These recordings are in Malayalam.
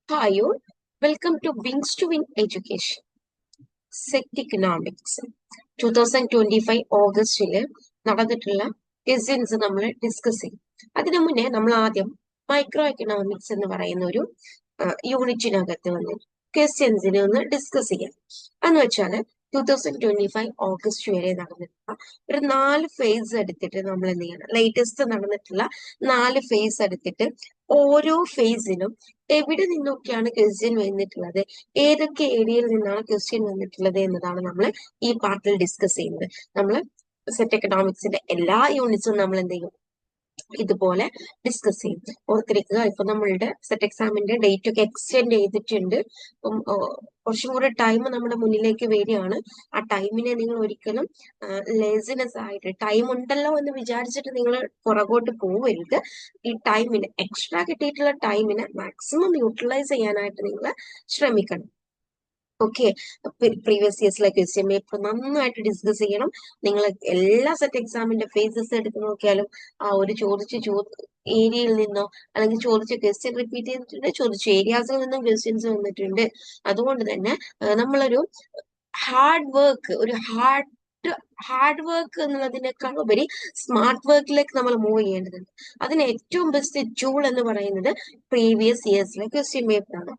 Hi, all. Welcome to Wings to Win Education. Set economics 2025 ഓഗസ്റ്റില് നടന്നിട്ടുള്ള ക്വസ്റ്റ്യൻസ് നമ്മൾ ഡിസ്കസ് ചെയ്യും. അതിനു മുന്നേ നമ്മൾ ആദ്യം മൈക്രോ എക്കണോമിക്സ് എന്ന് പറയുന്ന ഒരു യൂണിറ്റിനകത്ത് വന്ന് ക്വസ്റ്റ്യൻസിനെ ഒന്ന് ഡിസ്കസ് ചെയ്യാം. എന്ന് വെച്ചാൽ 2025 ഓഗസ്റ്റ് വരെ നടന്നിട്ടുള്ള ഒരു 4 ഫേസ് എടുത്തിട്ട് നമ്മൾ എന്ത് ചെയ്യണം, ലേറ്റസ്റ്റ് നടന്നിട്ടുള്ള 4 ഫേസ് എടുത്തിട്ട് ഓരോ ഫേസിനും എവിടെ നിന്നൊക്കെയാണ് ക്വസ്റ്റ്യൻ വന്നിട്ടുള്ളത്, ഏതൊക്കെ ഏരിയയിൽ നിന്നാണ് ക്വസ്റ്റ്യൻ വന്നിട്ടുള്ളത് എന്നതാണ് നമ്മൾ ഈ പാർട്ടിൽ ഡിസ്കസ് ചെയ്യുന്നത്. നമ്മൾ സെറ്റ് എക്കണോമിക്സിന്റെ എല്ലാ യൂണിറ്റ്സും നമ്മൾ എന്ത് ചെയ്യും, ഇതുപോലെ ഡിസ്കസ് ചെയ്യും. ഓർത്തിരിക്കുക, ഇപ്പൊ നമ്മളുടെ സെറ്റ് എക്സാമിന്റെ ഡേറ്റ് ഒക്കെ എക്സ്റ്റെൻഡ് ചെയ്തിട്ടുണ്ട്. അപ്പം കുറച്ചും കൂടെ ടൈം നമ്മുടെ മുന്നിലേക്ക് വരികയാണ്. ആ ടൈമിനെ നിങ്ങൾ ഒരിക്കലും ലേസിനെസ് ആയിട്ട് ടൈം ഉണ്ടല്ലോ എന്ന് വിചാരിച്ചിട്ട് നിങ്ങൾ പുറകോട്ട് പോവരുത്. ഈ ടൈമിന് എക്സ്ട്രാ കിട്ടിയിട്ടുള്ള ടൈമിനെ മാക്സിമം യൂട്ടിലൈസ് ചെയ്യാനായിട്ട് നിങ്ങൾ ശ്രമിക്കണം. ഓക്കെ, പ്രീവിയസ് ഇയേഴ്സിലെ ക്വസ്റ്റ്യൻ പേപ്പർ നന്നായിട്ട് ഡിസ്കസ് ചെയ്യണം. നിങ്ങൾ എല്ലാ സെറ്റ് എക്സാമിന്റെ ഫേസസ് എടുത്ത് നോക്കിയാലും ആ ഒരു ചോദിച്ച ഏരിയയിൽ നിന്നോ അല്ലെങ്കിൽ ചോദിച്ച ക്വസ്റ്റ്യൻ റിപ്പീറ്റ് ചെയ്തിട്ടുണ്ട്, ചോദിച്ച ഏരിയാസിൽ നിന്നും ക്വസ്റ്റ്യൻസ് വന്നിട്ടുണ്ട്. അതുകൊണ്ട് തന്നെ നമ്മളൊരു ഹാർഡ് വർക്ക് എന്നുള്ളതിനേക്കാൾ ഉപരി സ്മാർട്ട് വർക്കിലേക്ക് നമ്മൾ മൂവ് ചെയ്യേണ്ടതുണ്ട്. അതിന് ഏറ്റവും ബെസ്റ്റ് ടൂൾ എന്ന് പറയുന്നത് പ്രീവിയസ് ഇയേഴ്സിലെ ക്വസ്റ്റ്യൻ പേപ്പർ ആണ്.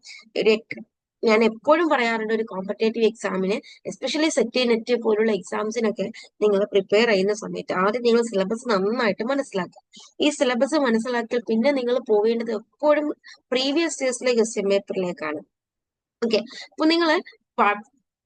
ഞാൻ എപ്പോഴും പറയാറുണ്ട്, ഒരു കോമ്പറ്റേറ്റീവ് എക്സാമിന്, എസ്പെഷ്യലി സെറ്റ് നെറ്റ് പോലുള്ള എക്സാംസിനൊക്കെ നിങ്ങൾ പ്രിപ്പയർ ചെയ്യുന്ന സമയത്ത് ആദ്യം നിങ്ങൾ സിലബസ് നന്നായിട്ട് മനസ്സിലാക്കുക. ഈ സിലബസ് മനസ്സിലാക്കിയാൽ പിന്നെ നിങ്ങൾ പോവേണ്ടത് എപ്പോഴും പ്രീവിയസ് ഇയേഴ്സിലെ ക്വസ്റ്റ്യൻ പേപ്പറിലേക്കാണ്. ഓക്കെ, അപ്പൊ നിങ്ങൾ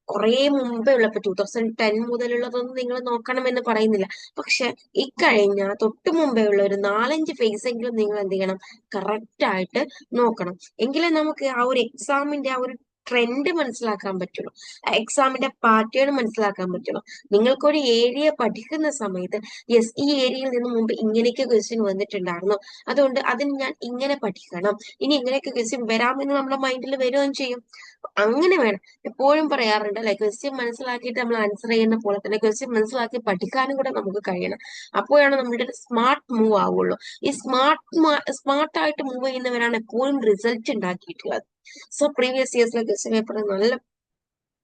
കുറെ മുമ്പേ ഉള്ള, ഇപ്പൊ 2010 മുതലുള്ളതൊന്നും നിങ്ങൾ നോക്കണമെന്ന് പറയുന്നില്ല. പക്ഷെ ഇക്കഴിഞ്ഞ തൊട്ട് മുമ്പേ ഉള്ള ഒരു 4-5 ഫേസ് എങ്കിലും നിങ്ങൾ എന്ത് ചെയ്യണം, കറക്റ്റ് ആയിട്ട് നോക്കണം. എങ്കിലേ നമുക്ക് ആ ഒരു എക്സാമിന്റെ ആ ഒരു ട്രെൻഡ് മനസ്സിലാക്കാൻ പറ്റുള്ളൂ, എക്സാമിന്റെ പാറ്റേൺ മനസ്സിലാക്കാൻ പറ്റുള്ളൂ. നിങ്ങൾക്കൊരു ഏരിയ പഠിക്കുന്ന സമയത്ത് യെസ്, ഈ ഏരിയയിൽ നിന്ന് മുമ്പ് ഇങ്ങനെയൊക്കെ ക്വസ്റ്റ്യൻ വന്നിട്ടുണ്ടായിരുന്നു, അതുകൊണ്ട് അതിന് ഞാൻ ഇങ്ങനെ പഠിക്കണം, ഇനി ഇങ്ങനെയൊക്കെ ക്വസ്റ്റ്യൻ വരാമെന്ന് നമ്മുടെ മൈൻഡിൽ വരികയും ചെയ്യും. അങ്ങനെ വേണം. എപ്പോഴും പറയാറുണ്ട് അല്ലെ, ക്വസ്റ്റ്യൻ മനസ്സിലാക്കിയിട്ട് നമ്മൾ ആൻസർ ചെയ്യുന്ന പോലെ തന്നെ ക്വസ്റ്റ്യൻ മനസ്സിലാക്കി പഠിക്കാനും കൂടെ നമുക്ക് കഴിയണം. അപ്പോഴാണ് നമ്മുടെ സ്മാർട്ട് മൂവ് ആവുള്ളൂ. ഈ സ്മാർട്ടായിട്ട് മൂവ് ചെയ്യുന്നവരാണ് എപ്പോഴും റിസൾട്ട് ഉണ്ടാക്കിയിട്ടുള്ളത്. സോ പ്രീവിയസ് ഇയേഴ്സിലെ ക്വസ്റ്റ്യൻ പേപ്പർ നല്ല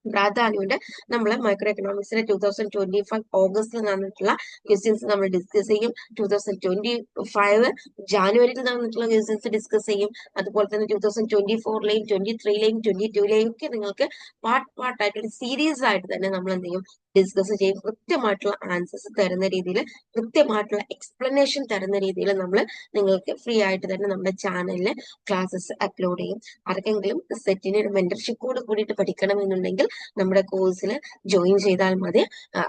പ്രാധാന്യമുണ്ട്. നമ്മൾ മൈക്രോ എക്കണോമിക്സിലെ 2025 ഓഗസ്റ്റിൽ നടന്നിട്ടുള്ള ക്വസ്റ്റ്യൻസ് നമ്മൾ ഡിസ്കസ് ചെയ്യും. 2025 ജാനുവരിയിൽ നടന്നിട്ടുള്ള ക്വസ്റ്റ്യൻസ് ഡിസ്കസ് ചെയ്യും. അതുപോലെ തന്നെ 2024ലെയും 2023ലെയും 2022ലെയും ഒക്കെ നിങ്ങൾക്ക് പാർട്ടായിട്ട് ഒരു സീരീസ് ആയിട്ട് തന്നെ നമ്മൾ എന്ത് ചെയ്യും, ഡിസ്കസ് ചെയ്യും. കൃത്യമായിട്ടുള്ള ആൻസേഴ്സ് തരുന്ന രീതിയിൽ, കൃത്യമായിട്ടുള്ള എക്സ്പ്ലനേഷൻ തരുന്ന രീതിയിൽ നമ്മൾ നിങ്ങൾക്ക് ഫ്രീ ആയിട്ട് തന്നെ നമ്മുടെ ചാനലിൽ ക്ലാസ്സസ് അപ്ലോഡ് ചെയ്യും. ആർക്കെങ്കിലും സെറ്റിന് ഒരു മെന്റർഷിപ്പോട് കൂടിയിട്ട് പഠിക്കണമെന്നുണ്ടെങ്കിൽ നമ്മുടെ കോഴ്സിൽ ജോയിൻ ചെയ്താൽ മതി.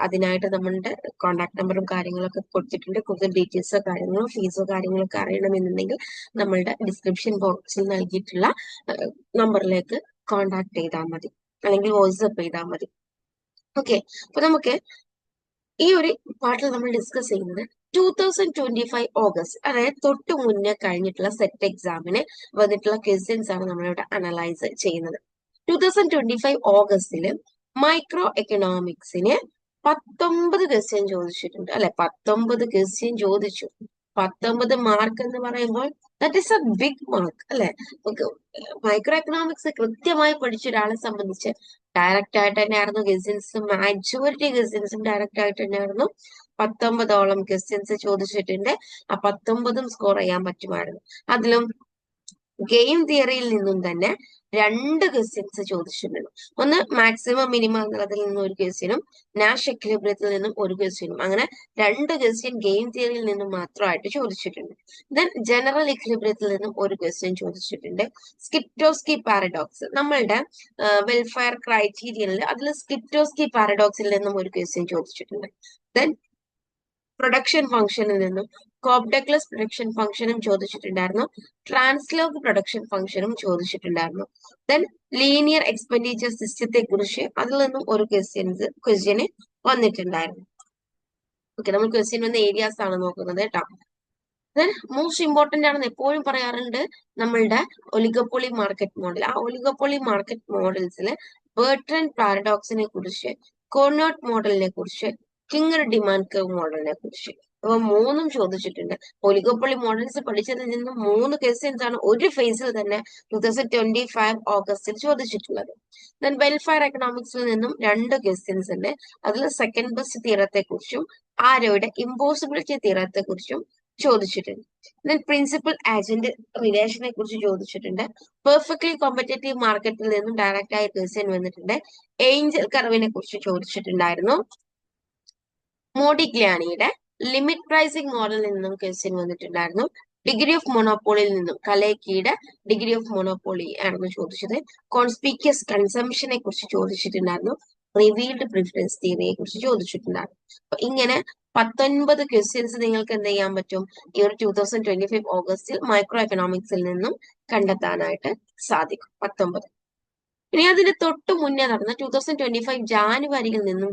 അതിനായിട്ട് നമ്മളുടെ കോൺടാക്ട് നമ്പറും കാര്യങ്ങളൊക്കെ കൊടുത്തിട്ടുണ്ട്. കൂടുതൽ ഡീറ്റെയിൽസോ കാര്യങ്ങളോ ഫീസോ കാര്യങ്ങളൊക്കെ അറിയണമെന്നുണ്ടെങ്കിൽ നമ്മളുടെ ഡിസ്ക്രിപ്ഷൻ ബോക്സിൽ നൽകിയിട്ടുള്ള നമ്പറിലേക്ക് കോൺടാക്ട് ചെയ്താൽ മതി, അല്ലെങ്കിൽ വാട്സ്ആപ്പ് ചെയ്താൽ മതി. ഓക്കെ, അപ്പൊ നമുക്ക് ഈ ഒരു പാർട്ടിൽ നമ്മൾ ഡിസ്കസ് ചെയ്യുന്നത് 2025 ഓഗസ്റ്റ്, അതായത് തൊട്ട് മുന്നേ കഴിഞ്ഞിട്ടുള്ള സെറ്റ് എക്സാമിന് വന്നിട്ടുള്ള ക്വസ്റ്റ്യൻസ് ആണ് നമ്മളിവിടെ അനലൈസ് ചെയ്യുന്നത്. 2025 ഓഗസ്റ്റില് മൈക്രോ എക്കണോമിക്സിന് 19 ക്വസ്റ്റ്യൻ ചോദിച്ചിട്ടുണ്ട് അല്ലെ. 19 ക്വസ്റ്റ്യൻ ചോദിച്ചു. 19 മാർക്ക് എന്ന് പറയുമ്പോൾ that is a big mark അല്ലെ. മൈക്രോ എക്കണോമിക്സ് കൃത്യമായി പഠിച്ച ഒരാളെ സംബന്ധിച്ച് ഡയറക്റ്റ് ആയിട്ട് തന്നെയായിരുന്നു ക്വസ്റ്റ്യൻസ്, മാജോറിറ്റി ക്വസ്റ്റ്യൻസും ഡയറക്റ്റ് ആയിട്ട് തന്നെയായിരുന്നു. 19ഓളം ക്വസ്റ്റ്യൻസ് ചോദിച്ചിട്ടുണ്ട്. ആ 19ഉം സ്കോർ ചെയ്യാൻ പറ്റുമായിരുന്നു. അതിലും ഗെയിം തിയറിയിൽ നിന്നും തന്നെ 2 ക്വസ്റ്റ്യൻസ് ചോദിച്ചിട്ടുണ്ട്. ഒന്ന് മാക്സിമം മിനിമം എന്നുള്ളതിൽ നിന്നും ഒരു ക്വസ്റ്റ്യനും നാഷ് എക്വിലിബ്രിയത്തിൽ നിന്നും ഒരു ക്വസ്റ്റ്യനും, അങ്ങനെ 2 ക്വസ്റ്റ്യൻ ഗെയിം തിയറിയിൽ നിന്നും മാത്രമായിട്ട് ചോദിച്ചിട്ടുണ്ട്. ദെൻ ജനറൽ എക്വിലിബ്രിയത്തിൽ നിന്നും ഒരു ക്വസ്റ്റ്യൻ ചോദിച്ചിട്ടുണ്ട്. സ്കിപ്റ്റോസ്കി പാരഡോക്സ്, നമ്മളുടെ വെൽഫെയർ ക്രൈറ്റീരിയനിൽ അതിൽ സ്കിപ്റ്റോസ്കി പാരഡോക്സിൽ നിന്നും ഒരു ക്വസ്റ്റ്യൻ ചോദിച്ചിട്ടുണ്ട്. ദെൻ പ്രൊഡക്ഷൻ ഫംഗ്ഷനിൽ നിന്നും കോപ്ഡഗ്ലസ് പ്രൊഡക്ഷൻ ഫംഗ്ഷനും ചോദിച്ചിട്ടുണ്ടായിരുന്നു. ട്രാൻസ്ലോഗ് പ്രൊഡക്ഷൻ ഫംഗ്ഷനും ചോദിച്ചിട്ടുണ്ടായിരുന്നു. ദെൻ ലീനിയർ എക്സ്പെൻഡിച്ചർ സിസ്റ്റത്തെ കുറിച്ച് അതിൽ നിന്നും ഒരു ക്വസ്റ്റ്യന് വന്നിട്ടുണ്ടായിരുന്നു. ഓക്കെ, നമ്മൾ ക്വസ്റ്റ്യൻ വന്ന ഏരിയാസ് ആണ് നോക്കുന്നത് കേട്ടോ. ദെൻ മോസ്റ്റ് ഇമ്പോർട്ടന്റ് ആണെന്ന് എപ്പോഴും പറയാറുണ്ട് നമ്മളുടെ ഒലിഗോപോളി മാർക്കറ്റ് മോഡൽ. ആ ഒലിഗോപോളി മാർക്കറ്റ് മോഡൽസിൽ ബെർട്രൻഡ് പാരഡോക്സിനെ കുറിച്ച്, കോർണോട്ട് മോഡലിനെ കുറിച്ച്, കിങ്ങർ ഡിമാൻഡ് കർവ് മോഡലിനെ കുറിച്ച്. അപ്പൊ മൂന്നും ചോദിച്ചിട്ടുണ്ട്. ഒലിഗോപ്പൊളി മോഡൽസ് പഠിച്ചതിൽ നിന്നും 3 ക്വസ്റ്റ്യൻസ് ആണ് ഒരു ഫേസിൽ തന്നെ 2025 ഓഗസ്റ്റിൽ ചോദിച്ചിട്ടുള്ളത്. ദെൻ വെൽഫെയർ എക്കണോമിക്സിൽ നിന്നും 2 ക്വസ്റ്റ്യൻസ് ഉണ്ട്. അതിൽ സെക്കൻഡ് ബെസ്റ്റ് തിയറത്തെ കുറിച്ചും ആരോയുടെ ഇമ്പോസിബിലിറ്റി തിയറത്തെ കുറിച്ചും ചോദിച്ചിട്ടുണ്ട്. ദെൻ പ്രിൻസിപ്പൽ ഏജന്റ് റിലേഷനെ കുറിച്ച് ചോദിച്ചിട്ടുണ്ട്. പെർഫെക്റ്റ്ലി കോമ്പറ്റേറ്റീവ് മാർക്കറ്റിൽ നിന്നും ഡയറക്റ്റ് ആയ ക്വസ്റ്റ്യൻ വന്നിട്ടുണ്ട്. ഏഞ്ചൽ കർവിനെ കുറിച്ച് ചോദിച്ചിട്ടുണ്ടായിരുന്നു. മോഡിഗ്ലിയാനിയുടെ ലിമിറ്റ് പ്രൈസിംഗ് മോഡലിൽ നിന്നും ക്വസ്റ്റ്യൻ വന്നിട്ടുണ്ടായിരുന്നു. ഡിഗ്രി ഓഫ് മൊണോപ്പോളിയിൽ നിന്നും കലേക്കിയുടെ ഡിഗ്രി ഓഫ് മൊണോപ്പോളി ആയിരുന്നു ചോദിച്ചത്. കോൺസ്പീക്കിയസ് കൺസംഷനെ കുറിച്ച് ചോദിച്ചിട്ടുണ്ടായിരുന്നു. റിവീൽഡ് പ്രിഫറൻസ് തിയറിയെ കുറിച്ച് ചോദിച്ചിട്ടുണ്ടായിരുന്നു. അപ്പൊ ഇങ്ങനെ 19 ക്വസ്റ്റ്യൻസ് നിങ്ങൾക്ക് എന്ത് ചെയ്യാൻ പറ്റും ഈ ഒരു 2025 ഓഗസ്റ്റിൽ മൈക്രോ എക്കണോമിക്സിൽ നിന്നും കണ്ടെത്താനായിട്ട് സാധിക്കും. 19. ഇനി അതിന് തൊട്ട് മുന്നേ നടന്ന 2025 ജാനുവരിയിൽ നിന്നും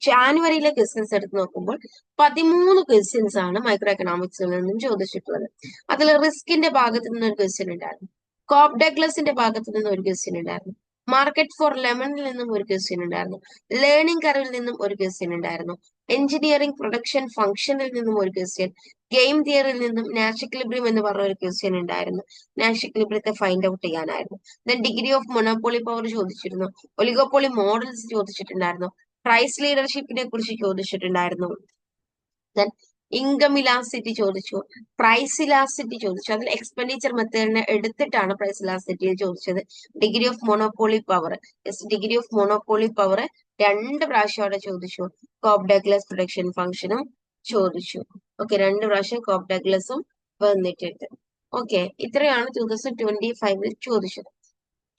ജാനുവരിയിലെ ക്വസ്റ്റ്യൻസ് എടുത്ത് നോക്കുമ്പോൾ 13 ക്വസ്റ്റ്യൻസ് ആണ് മൈക്രോ എക്കണോമിക്സിൽ നിന്നും ചോദിച്ചിട്ടുള്ളത്. അതിൽ റിസ്കിന്റെ ഭാഗത്ത് നിന്ന് ഒരു ക്വസ്റ്റ്യൻ ഉണ്ടായിരുന്നു. കോപ്പ് ഡഗ്ലസിന്റെ ഭാഗത്ത് നിന്ന് ഒരു ക്വസ്റ്റ്യൻ ഉണ്ടായിരുന്നു. മാർക്കറ്റ് ഫോർ ലെമണിൽ നിന്നും ഒരു ക്വസ്റ്റ്യൻ ഉണ്ടായിരുന്നു. ലേണിംഗ് കർവിൽ നിന്നും ഒരു ക്വസ്റ്റ്യൻ ഉണ്ടായിരുന്നു. എഞ്ചിനീയറിംഗ് പ്രൊഡക്ഷൻ ഫംഗ്ഷനിൽ നിന്നും ഒരു ക്വസ്റ്റ്യൻ. ഗെയിം തിയറിയിൽ നിന്നും നാഷ് ഇക്വിലിബ്രിയം എന്ന് പറഞ്ഞ ഒരു ക്വസ്റ്റ്യൻ ഉണ്ടായിരുന്നു. നാഷ് ഇക്വിലിബ്രിയത്തെ ഫൈൻഡ് ഔട്ട് ചെയ്യാനായിരുന്നു. Then degree of monopoly power ചോദിച്ചിരുന്നു. ഒലിഗോപോളി മോഡൽസ് ചോദിച്ചിട്ടുണ്ടായിരുന്നു. പ്രൈസ് ലീഡർഷിപ്പിനെ കുറിച്ച് ചോദിച്ചിട്ടുണ്ടായിരുന്നു. ദെൻ ഇൻകം ഇലാസ്റ്റിറ്റി ചോദിച്ചു. പ്രൈസ് ഇലാസ്റ്റിറ്റി ചോദിച്ചു. അതിൽ എക്സ്പെൻഡിച്ചർ മെത്തേഡിനെ എടുത്തിട്ടാണ് പ്രൈസ് ഇലാസ്റ്റിറ്റി ചോദിച്ചത്. Degree of monopoly power, degree of monopoly power 2 പ്രാവശ്യം അവിടെ ചോദിച്ചു. കോപ്പ് ഡഗ്ലസ് പ്രൊഡക്ഷൻ ഫംഗ്ഷനും ചോദിച്ചു. ഓക്കെ, 2 പ്രാവശ്യം കോപ്പ് ഡഗ്ലസും വന്നിട്ടുണ്ട്. ഓക്കെ, ഇത്രയാണ് 2025 ചോദിച്ചത്,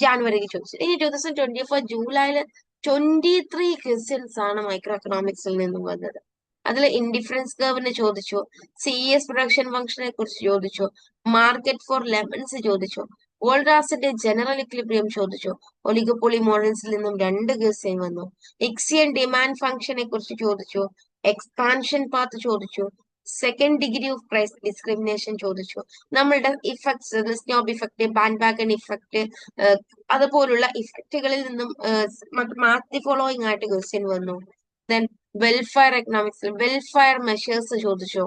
ജാനുവരിയിൽ ചോദിച്ചത്. ഇനി 2024 ജൂലൈയിൽ 23 ക്വസ്റ്റ്യൻസ് ആണ് മൈക്രോ എക്കണോമിക്സിൽ നിന്നും വന്നത്. അതിൽ ഇൻഡിഫറൻസ് കർവിനെ ചോദിച്ചു. CES പ്രൊഡക്ഷൻ ഫംഗ്ഷനെ കുറിച്ച് ചോദിച്ചു. മാർക്കറ്റ് ഫോർ ലെമൺസ് ചോദിച്ചു. വോൾറാസിന്റെ ജനറൽ ഇക്വിലിബ്രിയം ചോദിച്ചു. ഒലിഗോപോളി മോഡൽസിൽ നിന്നും 2 ക്വസ്റ്റ്യൻ വന്നു. ഇക്സിയൻ ഡിമാൻഡ് ഫംഗ്ഷനെ കുറിച്ച് ചോദിച്ചു. എക്സ്പാൻഷൻ പാത്ത് ചോദിച്ചു. Second degree of price discrimination ചോദിച്ചു. നമ്മളുടെ effects, snob effect, bandwagon effect, അതുപോലുള്ള ഇഫക്റ്റുകളിൽ നിന്നും മാറ്റി ഫോളോയിങ് ആയിട്ട് ക്വസ്റ്റ്യൻ വന്നു. ദെൻ വെൽഫെയർ എക്കണോമിക്സിൽ വെൽഫെയർ മെഷേഴ്സ് ചോദിച്ചു.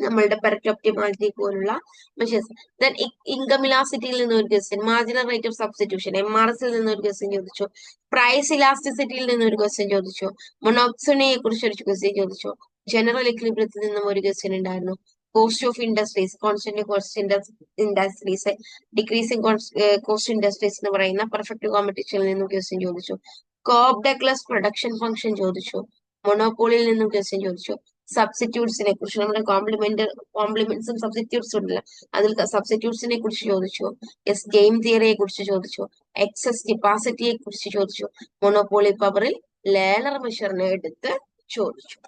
നമ്മളുടെ പെർറ്റ് ഒപ്റ്റിമാലിറ്റി പോലുള്ള മെഷേഴ്സ്. ദെൻ ഇൻകം ഇലാസ്റ്റിറ്റിയിൽ നിന്ന് ഒരു question. Marginal rate of substitution MRS നിന്ന് ഒരു ക്വസ്റ്റ്യൻ ചോദിച്ചു. പ്രൈസ് ഇലാസ്റ്റിസിറ്റിയിൽ നിന്ന് ഒരു ക്വസ്റ്റ്യൻ ചോദിച്ചു. മൊണോപ്സണിയെ കുറിച്ച് ഒരു ക്വസ്റ്റ്യൻ ചോദിച്ചു. ജനറൽ ഇക്വിലിബ്രിയത്തിൽ നിന്നും ഒരു ക്വസ്റ്റ്യൻ ഉണ്ടായിരുന്നു. Cost of industries, constant cost industries, decreasing cost industries എന്ന് പറയുന്ന പെർഫെക്റ്റ് കോമ്പറ്റീഷനിൽ നിന്നും ക്വസ്റ്റ്യൻ ചോദിച്ചു. കോപ്പ് ഡഗ്ലസ് പ്രൊഡക്ഷൻ ഫംഗ്ഷൻ ചോദിച്ചു. മൊണോപോളിയിൽ നിന്നും ക്വസ്റ്റ്യൻ ചോദിച്ചു. സബ്സ്റ്റിറ്റ്യൂട്ട്സിനെ കുറിച്ച്, നമ്മുടെ കോംപ്ലിമെന്റ്സും സബ്സ്റ്റിറ്റ്യൂട്ട്സും ഉണ്ടല്ലോ, അതിൽ സബ്സ്റ്റിറ്റ്യൂട്ട്സിനെ കുറിച്ച് ചോദിച്ചു. ഗെയിം തിയറിയെ കുറിച്ച് ചോദിച്ചു. എക്സസ് കപ്പാസിറ്റിയെ കുറിച്ച് ചോദിച്ചു. മൊണോപോളി പവറിൽ ലേണർ മെഷറിനെ എടുത്ത് ചോദിച്ചു.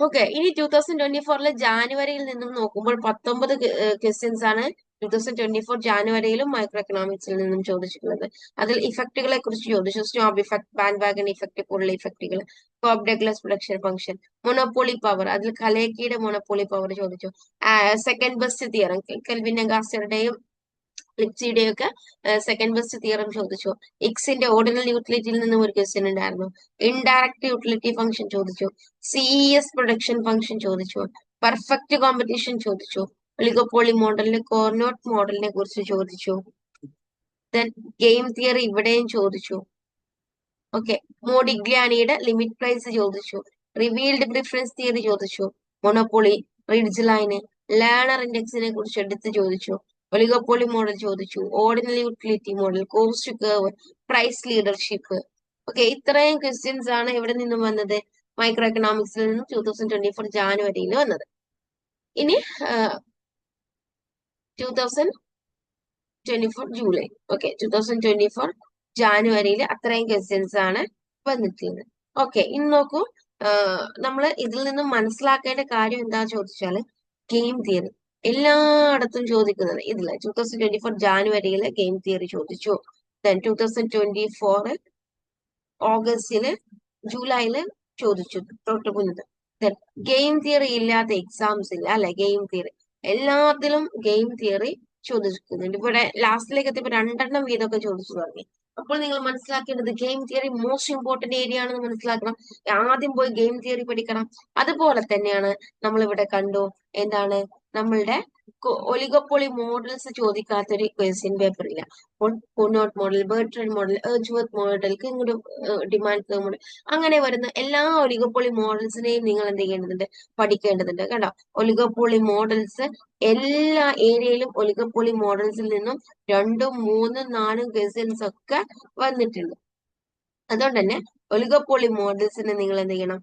ഓക്കെ, ഇനി 2024 ജാനുവരിയിൽ നിന്നും നോക്കുമ്പോൾ 19 ക്വസ്റ്റ്യൻസ് ആണ് 2024 ജാനുവരിയിലും മൈക്രോ എക്കണോമിക്സിൽ നിന്നും ചോദിച്ചിട്ടുള്ളത്. അതിൽ ഇഫക്റ്റുകളെ കുറിച്ച് ചോദിച്ചു. Snob effect, bandwagon effect പോലുള്ള ഇഫക്റ്റുകൾ. Cobb Douglas production function, monopoly power, അതിൽ കലേക്കിയുടെ മൊണോപോളി പവർ ചോദിച്ചു. സെക്കൻഡ് ബെസ്റ്റ് തിയറം, കെൽവിൻ അഗാസ്റ്ററുടെയും ലിപ്സിയുടെയും ഒക്കെ സെക്കൻഡ് ബെസ്റ്റ് തിയറം ചോദിച്ചു. ഇക്സിന്റെ ഓർഡിനൽ യൂട്ടിലിറ്റിയിൽ നിന്നും ഒരു ക്വസ്റ്റ്യൻ ഉണ്ടായിരുന്നു. ഇൻഡയറക്റ്റ് യൂട്ടിലിറ്റി ഫംഗ്ഷൻ ചോദിച്ചു. CES പ്രൊഡക്ഷൻ ഫംഗ്ഷൻ ചോദിച്ചു. പെർഫെക്റ്റ് കോമ്പറ്റീഷൻ ചോദിച്ചു. ഒലിഗോപോളി മോഡലിലെ കോർനോട്ട് മോഡലിനെ കുറിച്ച് ചോദിച്ചു. ദെൻ ഗെയിം തിയറി ഇവിടെയും ചോദിച്ചു. ഓക്കെ, മോഡിഗ്ലിയാനിയുടെ ലിമിറ്റ് പ്രൈസ് ചോദിച്ചു. റിവീൽഡ് പ്രിഫറൻസ് തിയറി ചോദിച്ചു. മൊണോപോളി, റിഡ്ജ് ലൈന്, ലേണർ ഇൻഡെക്സിനെ കുറിച്ച് എടുത്ത് ചോദിച്ചു. ഒലിഗോപോളി മോഡൽ ചോദിച്ചു. Ordinal utility model, cost curve, price leadership. Okay, ഇത്രയും ക്വസ്റ്റ്യൻസ് ആണ് എവിടെ നിന്നും വന്നത്, മൈക്രോ എക്കണോമിക്സിൽ നിന്നും 2024 ജാനുവരിയിൽ വന്നത്. ഇനി 2024 ജൂലൈ. ഓക്കെ, 2024 ജാനുവരിയിൽ അത്രയും ക്വസ്റ്റ്യൻസ് ആണ് വന്നിട്ടുള്ളത്. ഓക്കെ, ഇനി നോക്കൂ, നമ്മൾ ഇതിൽ നിന്നും മനസ്സിലാക്കേണ്ട കാര്യം എന്താ ചോദിച്ചാല്, ഗെയിം തിയറി എല്ലായിടത്തും ചോദിക്കുന്നത് ഇതില് 2024 ജാനുവരിയില് ഗെയിം തിയറി ചോദിച്ചു. ദെൻ 2024 ഓഗസ്റ്റില്, ജൂലൈയില് ചോദിച്ചു തൊട്ട് മുന്നത്. ദെൻ ഗെയിം തിയറി ഇല്ലാത്ത എക്സാംസ് ഇല്ല അല്ലെ, ഗെയിം തിയറി എല്ലാത്തിലും ഗെയിം തിയറി ചോദിക്കുന്നുണ്ട്. ഇവിടെ ലാസ്റ്റിലേക്ക് എത്തിയപ്പോ 2 വീതമൊക്കെ ചോദിച്ചു തുടങ്ങി. അപ്പോൾ നിങ്ങൾ മനസ്സിലാക്കേണ്ടത് game theory most important area ആണെന്ന് മനസ്സിലാക്കണം. ആദ്യം പോയി ഗെയിം തിയറി പഠിക്കണം. അതുപോലെ തന്നെയാണ് നമ്മൾ ഇവിടെ കണ്ടു എന്താണ് നമ്മളുടെ ഒലിഗോപോളി മോഡൽസ് ചോദിക്കാത്തൊരു ക്വസ്റ്റ്യൻ പേപ്പർ ഇല്ല. അപ്പോൾ Cournot model, Bertrand model, Edgeworth model, kinked demand model, അങ്ങനെ വരുന്ന എല്ലാ ഒലിഗോപോളി മോഡൽസിനെയും നിങ്ങൾ എന്ത് ചെയ്യേണ്ടതുണ്ട്, പഠിക്കേണ്ടതുണ്ട്. കണ്ടോ, ഒലിഗോപോളി മോഡൽസ് എല്ലാ ഏരിയയിലും ഒലിഗോപോളി മോഡൽസിൽ നിന്നും 2ഉം 3ഉം 4ഉം ക്വസ്റ്റ്യൻസ് ഒക്കെ വന്നിട്ടുണ്ട്. അതുകൊണ്ട് തന്നെ ഒലിഗോപോളി മോഡൽസിന് നിങ്ങൾ എന്ത് ചെയ്യണം,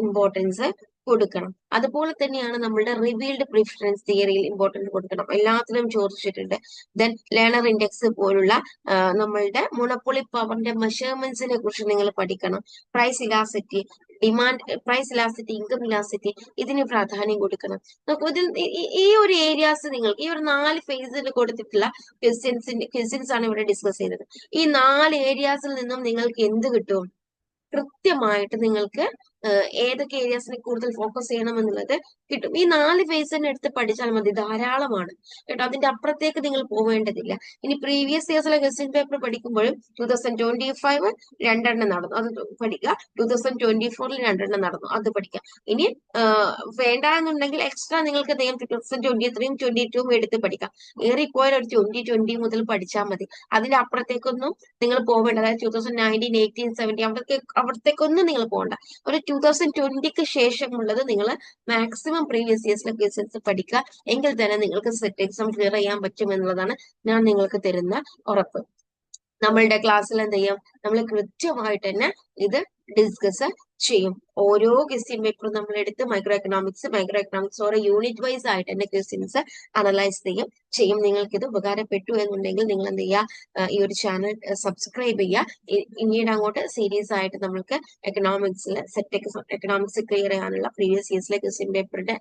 ഇമ്പോർട്ടൻസ് കൊടുക്കണം. അതുപോലെ തന്നെയാണ് നമ്മളുടെ റിവീൽഡ് പ്രിഫറൻസ് തിയറിയിൽ ഇമ്പോർട്ടൻസ് കൊടുക്കണം. എല്ലാത്തിനും ചോദിച്ചിട്ടുണ്ട്. ദെൻ ലേണർ ഇൻഡെക്സ് പോലുള്ള നമ്മളുടെ മോണോപ്പൊളി പവറിന്റെ മെഷർമെന്റ്സിനെ കുറിച്ച് നിങ്ങൾ പഠിക്കണം. Price elasticity, price elasticity, income elasticity, ഇതിന് പ്രാധാന്യം കൊടുക്കണം. നോക്കൂ, ഇതിൽ ഈ ഒരു ഏരിയാസ് നിങ്ങൾക്ക് ഈ ഒരു 4 ഫേസിൽ കൊടുത്തിട്ടുള്ള ക്വസ്റ്റ്യൻസ് ആണ് ഇവിടെ ഡിസ്കസ് ചെയ്തത്. ഈ 4 ഏരിയാസിൽ നിന്നും നിങ്ങൾക്ക് എന്ത് കിട്ടും? കൃത്യമായിട്ട് നിങ്ങൾക്ക് ഏതൊക്കെ ഏരിയാസിനെ കൂടുതൽ ഫോക്കസ് ചെയ്യണം എന്നുള്ളത് കിട്ടും. ഈ 4 ഫേസ് തന്നെ എടുത്ത് പഠിച്ചാൽ മതി, ധാരാളമാണ് കേട്ടോ. അതിന്റെ അപ്പുറത്തേക്ക് നിങ്ങൾ പോവേണ്ടതില്ല. ഇനി പ്രീവിയസ് ഇയേഴ്സിലെ ക്വസ്റ്റ്യൻ പേപ്പർ പഠിക്കുമ്പോഴും 2025 2 നടന്നു, അത് പഠിക്കുക. 2024 2 നടന്നു, അത് പഠിക്കുക. ഇനി വേണ്ട എന്നുണ്ടെങ്കിൽ എക്സ്ട്രാ നിങ്ങൾക്ക് എന്തെങ്കിലും 2023 22 എടുത്ത് പഠിക്കാം. ഏറിപ്പോയാൽ ഒരു 2020 മുതൽ പഠിച്ചാൽ മതി. അതിന്റെ അപ്പുറത്തേക്കൊന്നും നിങ്ങൾ പോവേണ്ട. അതായത് 2019, 18, 17 അവിടത്തേക്കൊന്നും നിങ്ങൾ പോകണ്ട. ഒരു 2020ക്ക് ശേഷമുള്ളത് നിങ്ങൾ മാക്സിമം പ്രീവിയസ് ഇയേഴ്സിലെ ക്വസ്റ്റ്യൻസ് പഠിക്കുക. എങ്കിൽ തന്നെ നിങ്ങൾക്ക് സെറ്റ് എക്സാം ക്ലിയർ ചെയ്യാൻ പറ്റും എന്നുള്ളതാണ് ഞാൻ നിങ്ങൾക്ക് തരുന്ന ഉറപ്പ്. നമ്മളുടെ ക്ലാസ്സിൽ എന്ത് ചെയ്യും, നമ്മൾ കൃത്യമായിട്ട് തന്നെ ഇത് ഡിസ്കസ് ചെയ്യും. ഓരോ ക്വസ്റ്റ്യൻ പേപ്പറും നമ്മൾ എടുത്ത് മൈക്രോ എക്കണോമിക്സ് ഓരോ യൂണിറ്റ് വൈസ് ആയിട്ട് തന്നെ ക്വസ്റ്റ്യൻസ് അനലൈസ് ചെയ്യും. നിങ്ങൾക്ക് ഇത് ഉപകാരപ്പെട്ടു എന്നുണ്ടെങ്കിൽ നിങ്ങൾ എന്ത് ചെയ്യുക, ഈ ഒരു ചാനൽ സബ്സ്ക്രൈബ് ചെയ്യുക. പിന്നീട് അങ്ങോട്ട് സീരീസ് ആയിട്ട് നമ്മൾക്ക് എക്കണോമിക്സ് ക്ലിയർ ചെയ്യാനുള്ള പ്രീവിയസ് ഇയേഴ്സിലെ ക്വസ്റ്റ്യൻ പേപ്പറിന്റെ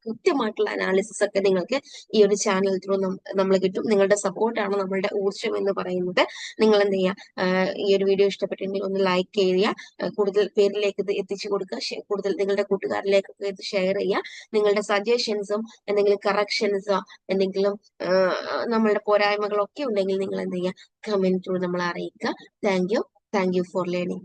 കൃത്യമായിട്ടുള്ള അനാലിസിസ് ഒക്കെ നിങ്ങൾക്ക് ഈ ഒരു ചാനൽ ത്രൂ നമ്മൾ കിട്ടും. നിങ്ങളുടെ സപ്പോർട്ടാണ് നമ്മളുടെ ഊർജ്ജം എന്ന് പറയുന്നത്. നിങ്ങൾ എന്ത് ചെയ്യുക, ഈ ഒരു വീഡിയോ ഇഷ്ടപ്പെട്ടെങ്കിൽ ഒന്ന് ലൈക്ക് ചെയ്യുക, കൂടുതൽ പേരിലേക്ക് ഇത് എത്തിച്ചു കൊടുക്കുക, കൂടുതൽ നിങ്ങളുടെ കൂട്ടുകാരിലേക്കൊക്കെ ഇത് ഷെയർ ചെയ്യുക. നിങ്ങളുടെ സജഷൻസും എന്തെങ്കിലും കറക്ഷൻസോ എന്തെങ്കിലും നമ്മളുടെ പോരായ്മകളൊക്കെ ഉണ്ടെങ്കിൽ നിങ്ങൾ എന്ത് ചെയ്യുക, കമന്റ് ത്രൂ നമ്മളെ അറിയിക്കുക. Thank you for learning.